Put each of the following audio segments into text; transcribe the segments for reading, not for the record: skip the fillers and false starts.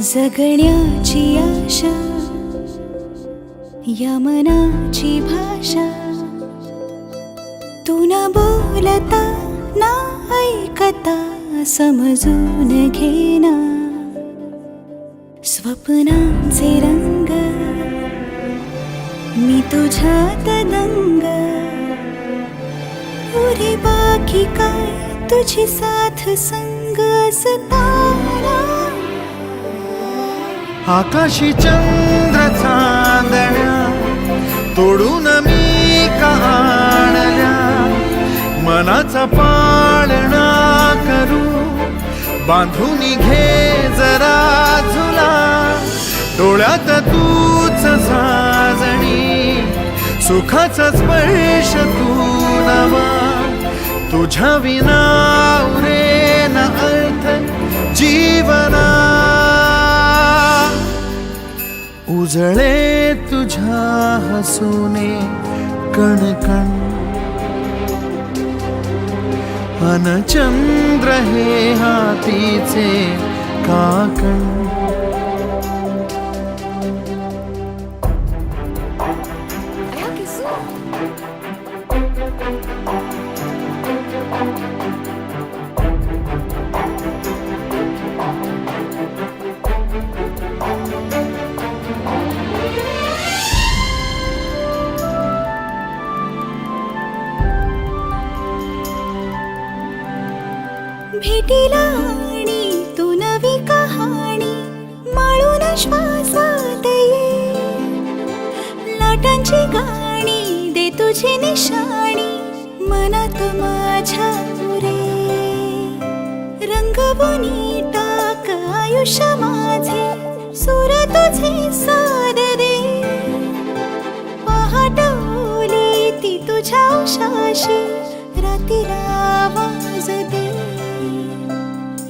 जगण्याची आशा या मनाची भाषा, तू न बोलता ना ऐकता समजून घेना. स्वप्नांचे रंग मी तुझ्यात दंग, पुरे बाकी काय तुझी साथ संग असताना. आकाशी चंद्र चांदण्या तोडून मी का आणल्या, मनाचा पाळणा करू बांधून घे जरा झुला. डोळ्यात तूच साजणी, सुखाचा स्पर्श तू नवा. तुझ्या विना उरेन अर्थ जीवना. उजळे तुझ्या हसूने कणकण, अन चंद्र हे हातीचे काकण. भेटीला आणि तू नवी कहाणी माळून श्वासात ये. लाटांची गाणी दे तुझी निशाणी मनात माझ्या रे. रंगवून टाक आयुष्य माझे, सूर तुझे सार रे. पहाटवली ती तुझ्या उशाशी, रातीला आवाज दे.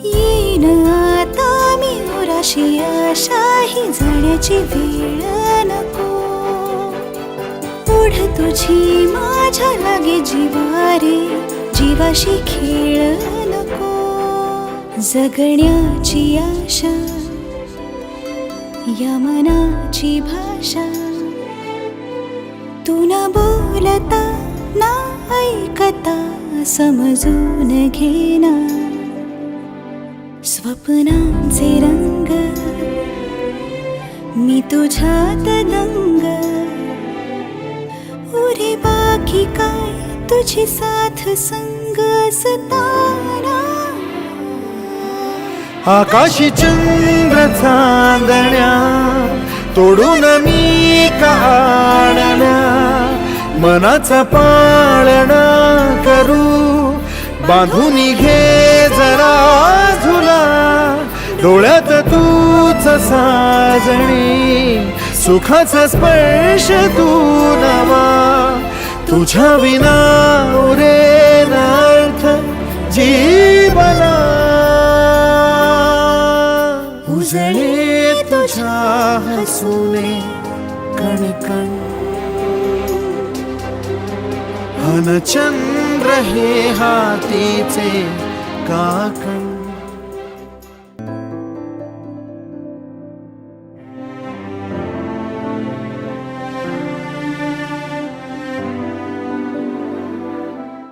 येईन आता मी उराशी आशा, ही जाण्याची वेळ नको. ओढ तुझी माझ्या लागे जीवारे, जीवाशी खेळ नको. जगण्याची आशा या मनाची भाषा, तू न बोलता ना ऐकता समजून घेना. स्वप्नांचे रंग मी तुझ्यात दंग, उरे बाकी काय तुझी साथ संग असताना. आकाशी चंद्र चांदण्या तोडून मी का आणल्या, मनाचा पाळणा करू बांधून घे जरा झुला. डोळ्यात तूच साजणी, सुखाचा स्पर्श तू नवा. तुझ्या विना उरेन अर्थ जीवना. उजळे तुझ्या हसूने कणकण, अन चंद्र हे हातीचे काकण.